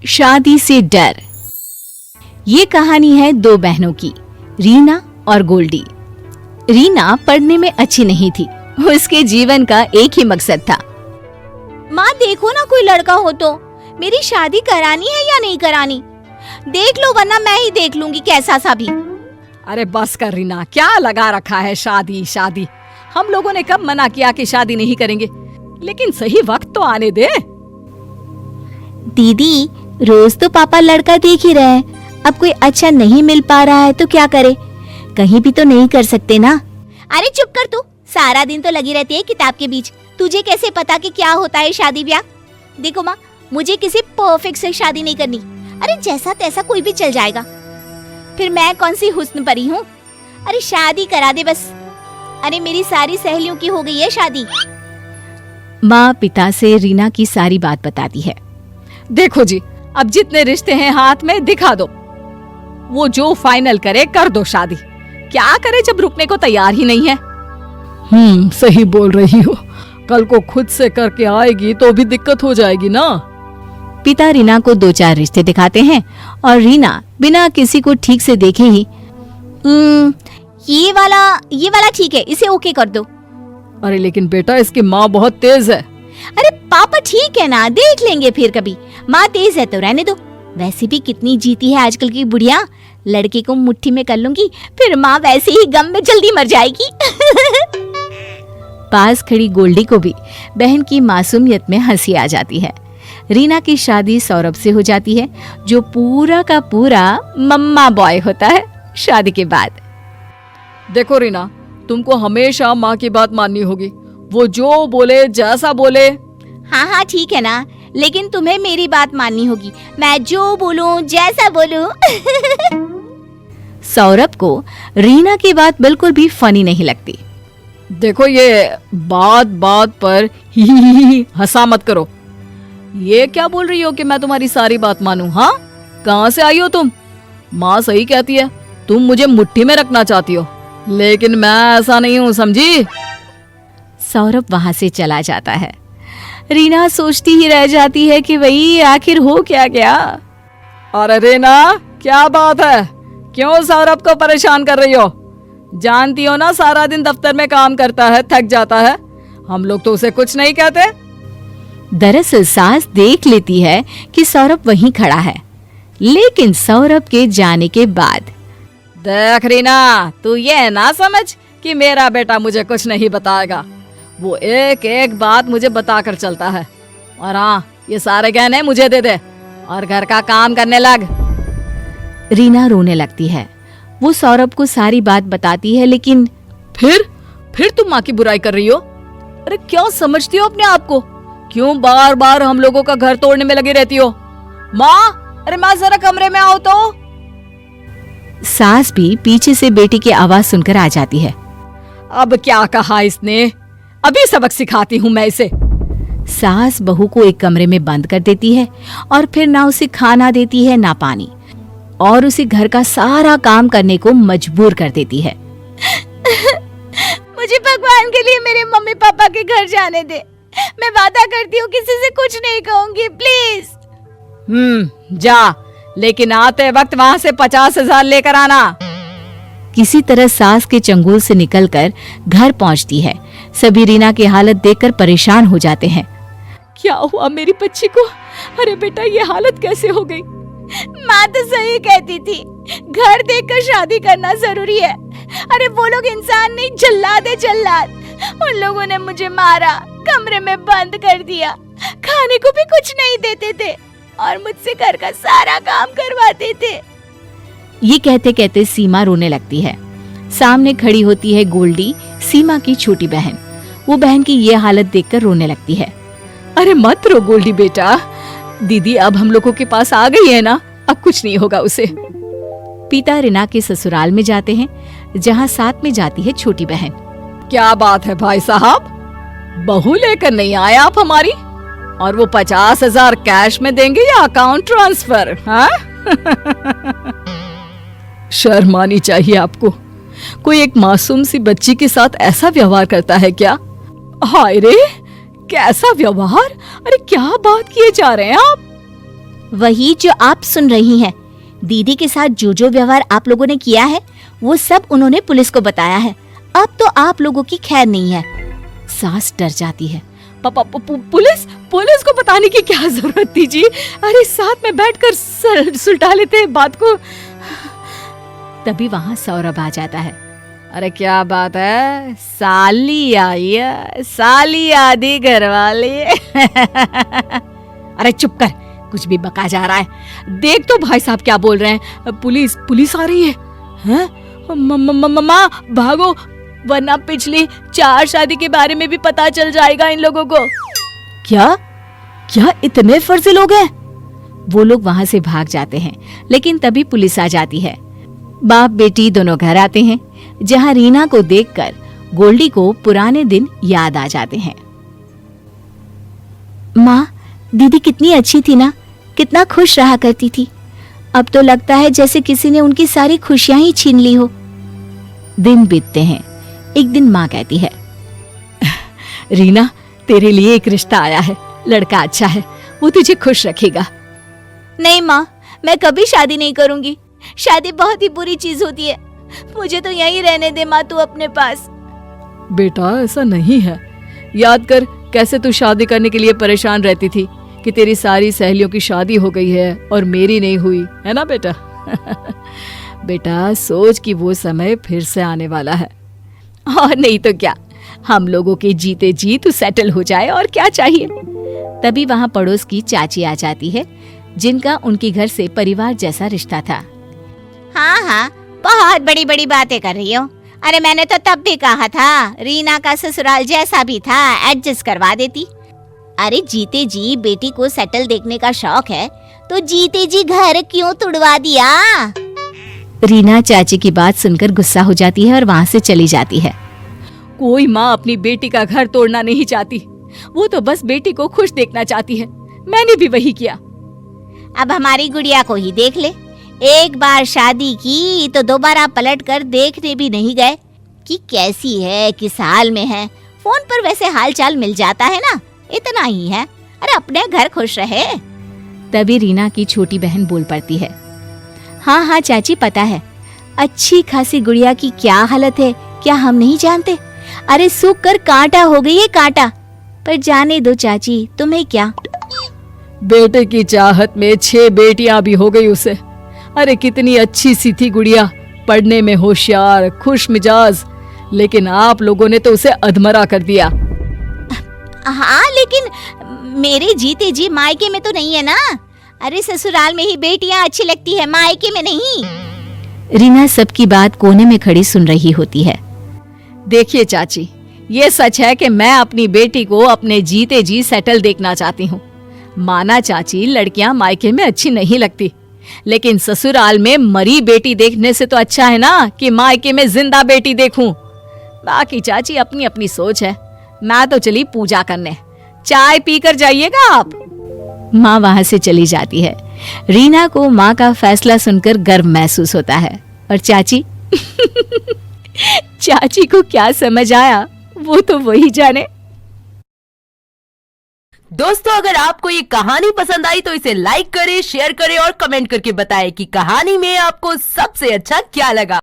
शादी से डर। ये कहानी है दो बहनों की, रीना और गोल्डी। रीना पढ़ने में अच्छी नहीं थी, उसके जीवन का एक ही मकसद था। माँ देखो ना, कोई लड़का हो तो मेरी शादी करानी है या नहीं करानी, देख लो वरना मैं ही देख लूंगी कैसा सा भी। अरे बस कर रीना, क्या लगा रखा है शादी शादी। हम लोगों ने कब मना किया कि शादी नहीं करेंगे, लेकिन सही वक्त तो आने दे। दीदी रोज तो पापा लड़का देख ही रहे हैं, अब कोई अच्छा नहीं मिल पा रहा है तो क्या करे, कहीं भी तो नहीं कर सकते ना। अरे चुप कर तू, सारा दिन तो लगी रहती है किताब के बीच, तुझे कैसे पता कि क्या होता है शादी ब्याह। देखो माँ, मुझे किसी परफेक्ट से शादी नहीं करनी। अरे जैसा तैसा कोई भी चल जाएगा, फिर मैं कौन सी हुस्न परी हूँ। अरे शादी करा दे बस। अरे मेरी सारी सहेलियों की हो गई है शादी। माँ पिता से रीना की सारी बात बताती है। देखो जी, अब जितने रिश्ते हैं हाथ में दिखा दो, वो जो फाइनल करे कर दो शादी। क्या करे जब रुकने को तैयार ही नहीं है। सही बोल रही हो, कल को खुद से करके आएगी तो भी दिक्कत हो जाएगी ना। पिता रीना को दो चार रिश्ते दिखाते हैं और रीना बिना किसी को ठीक से देखे ही ये वाला ठीक है, इसे ओके कर दो। अरे लेकिन बेटा, इसकी माँ बहुत तेज है। अरे पापा ठीक है ना, देख लेंगे फिर कभी। माँ तेज है तो रहने दो, वैसे भी कितनी जीती है आजकल की बुढ़िया। लड़के को मुट्ठी में कर लूंगी, फिर माँ वैसे ही गम में जल्दी मर जाएगी। पास खड़ी गोल्डी को भी बहन की मासूमियत में हंसी आ जाती है। रीना की शादी सौरभ से हो जाती है, जो पूरा का पूरा मम्मा बॉय होता है शादी के बाद। देखो रीना, तुमको हमेशा माँ की बात माननी होगी, वो जो बोले जैसा बोले। हाँ ठीक है ना, लेकिन तुम्हें मेरी बात माननी होगी, मैं जो बोलूं जैसा बोलूं। सौरभ को रीना की बात बिल्कुल भी फनी नहीं लगती। देखो, ये बात बात पर ही हंसा मत करो। ये क्या बोल रही हो कि मैं तुम्हारी सारी बात मानूं? हाँ, कहाँ से आई हो तुम? माँ सही कहती है, तुम मुझे मुट्ठी में रखना चाहती हो, लेकिन मैं ऐसा नहीं हूँ, समझी? सौरभ वहां से चला जाता है। रीना सोचती ही रह जाती है कि वही आखिर हो क्या गया। अरे रीना, क्या बात है, क्यों सौरभ को परेशान कर रही हो? जानती हो ना, सारा दिन दफ्तर में काम करता है, थक जाता है। हम लोग तो उसे कुछ नहीं कहते। दरअसल सास देख लेती है कि सौरभ वहीं खड़ा है, लेकिन सौरभ के जाने के बाद देख रीना, तू ये ना समझ कि मेरा बेटा मुझे कुछ नहीं बताएगा। वो एक एक बात मुझे बताकर चलता है। और हाँ, ये सारे गहने मुझे दे दे और घर का काम करने लग। रीना रोने लगती है। वो सौरभ को सारी बात बताती है, लेकिन फिर तुम माँ की बुराई कर रही हो? अरे क्यों समझती हो अपने आप को? क्यों बार बार हम लोगों का घर तोड़ने में लगी रहती हो? माँ, अरे माँ जरा कमरे में आओ तो। सास भी पीछे से बेटी की आवाज सुनकर आ जाती है। अब क्या कहा इसने? अभी सबक सिखाती हूँ मैं इसे। सास बहू को एक कमरे में बंद कर देती है और फिर ना उसे खाना देती है ना पानी, और उसे घर का सारा काम करने को मजबूर कर देती है। मुझे भगवान के लिए मेरे मम्मी पापा के घर जाने दे, मैं वादा करती हूँ किसी से कुछ नहीं कहूँगी, प्लीज। जा, लेकिन आते वक्त वहाँ से 50,000 लेकर आना। किसी तरह सास के चंगुल से निकलकर घर पहुँचती है। सभी रीना की हालत देखकर परेशान हो जाते हैं। क्या हुआ मेरी बच्ची को? अरे बेटा, ये हालत कैसे हो गई? माँ तो सही कहती थी, घर देखकर शादी करना जरूरी है। अरे वो लोग इंसान नहीं, जल्लाद है जल्लाद। उन लोगों ने मुझे मारा, कमरे में बंद कर दिया, खाने को भी कुछ नहीं देते थे और मुझसे घर का सारा काम करवाते थे। ये कहते कहते सीमा रोने लगती है। सामने खड़ी होती है गोल्डी, सीमा की छोटी बहन। वो बहन की ये हालत देखकर रोने लगती है। अरे मत रो गोल्डी बेटा, दीदी अब हम लोगों के पास आ गई है ना, अब कुछ नहीं होगा उसे। पिता रीना के ससुराल में जाते हैं, जहाँ साथ में जाती है छोटी बहन। क्या बात है भाई साहब, बहू लेकर नहीं आए आप हमारी? और वो 50,000 कैश में देंगे या अकाउंट ट्रांसफर? हाँ? शर्म आनी चाहिए आपको, कोई एक मासूम सी बच्ची के साथ ऐसा व्यवहार करता है क्या? हाय रे, कैसा व्यवहार! अरे क्या बात किए जा रहे हैं आप? वही जो आप सुन रही हैं। दीदी के साथ जो जो व्यवहार आप लोगों ने किया है वो सब उन्होंने पुलिस को बताया है। अब तो आप लोगों की खैर नहीं है। सास डर जाती है। पापा पुलिस को बताने की क्या जरूरत थी जी? अरे साथ में बैठकर सुलझा लेते बात को। तभी वहाँ सौरभ आ जाता है। अरे क्या बात है, साली आई है, साली आदि घरवाली। अरे चुप कर, कुछ भी बका जा रहा है। देख तो भाई साहब क्या बोल रहे हैं। पुलिस आ रही है। हैं? मम्मा भागो, वरना पिछली 4 शादी के बारे में भी पता चल जाएगा इन लोगों को। क्या इतने फर्जी लोग हैं? वो लोग वहां से भाग जाते हैं, लेकिन तभी पुलिस आ जाती है। बाप बेटी दोनों घर आते हैं, जहां रीना को देखकर गोल्डी को पुराने दिन याद आ जाते हैं। माँ, दीदी कितनी अच्छी थी ना, कितना खुश रहा करती थी। अब तो लगता है जैसे किसी ने उनकी सारी खुशियां ही छीन ली हो। दिन बीतते हैं। एक दिन माँ कहती है, रीना तेरे लिए एक रिश्ता आया है, लड़का अच्छा है, वो तुझे खुश रखेगा। नहीं माँ, मैं कभी शादी नहीं करूंगी। शादी बहुत ही बुरी चीज होती है। मुझे तो यहीं रहने दे माँ, तू अपने पास। बेटा ऐसा नहीं है। याद कर कैसे तू शादी करने के लिए परेशान रहती थी कि तेरी सारी सहेलियों की शादी हो गई है और मेरी नहीं हुई, है ना बेटा? बेटा सोच कि वो समय फिर से आने वाला है। और नहीं तो क्या, हम लोगों के जीते जी तू सेटल हो जाए, और क्या चाहिए। तभी वहाँ पड़ोस की चाची आ जाती है, जिनका उनके घर से परिवार जैसा रिश्ता था। हाँ, बहुत बड़ी बड़ी बातें कर रही हो। अरे मैंने तो तब भी कहा था, रीना का ससुराल जैसा भी था एडजस्ट करवा देती। अरे जीते जी बेटी को सेटल देखने का शौक है तो जीते जी घर क्यों तुड़वा दिया? रीना चाची की बात सुनकर गुस्सा हो जाती है और वहाँ से चली जाती है। कोई माँ अपनी बेटी का घर तोड़ना नहीं चाहती, वो तो बस बेटी को खुश देखना चाहती है। मैंने भी वही किया। अब हमारी गुड़िया को ही देख ले, एक बार शादी की तो दोबारा पलट कर देखने भी नहीं गए कि कैसी है, किस हाल में है। फोन पर वैसे हाल चाल मिल जाता है ना, इतना ही है। अरे अपने घर खुश रहे। तभी रीना की छोटी बहन बोल पड़ती है, हाँ चाची पता है, अच्छी खासी गुड़िया की क्या हालत है, क्या हम नहीं जानते? अरे सूख कर कांटा हो गई है, कांटा। पर जाने दो चाची, तुम्हें क्या। बेटे की चाहत में 6 बेटियां भी हो गई उसे। अरे कितनी अच्छी सी थी गुड़िया, पढ़ने में होशियार, खुश मिजाज, लेकिन आप लोगों ने तो उसे अधमरा कर दिया। हाँ, लेकिन मेरे जीते जी मायके में तो नहीं है ना। अरे ससुराल में ही बेटियां अच्छी लगती है, मायके में नहीं। रीना सबकी बात कोने में खड़ी सुन रही होती है। देखिए चाची, ये सच है कि मैं अपनी बेटी को अपने जीते जी सेटल देखना चाहती हूँ। माना चाची, लड़कियां मायके में अच्छी नहीं लगती, लेकिन ससुराल में मरी बेटी देखने से तो अच्छा है ना कि मायके में जिंदा बेटी देखूं। बाकी चाची अपनी अपनी सोच है। मैं तो चली पूजा करने, चाय पीकर जाइएगा आप। माँ वहां से चली जाती है। रीना को माँ का फैसला सुनकर गर्व महसूस होता है, और चाची चाची को क्या समझ आया वो तो वही जाने। दोस्तों अगर आपको ये कहानी पसंद आई तो इसे लाइक करें, शेयर करें और कमेंट करके बताएं कि कहानी में आपको सबसे अच्छा क्या लगा।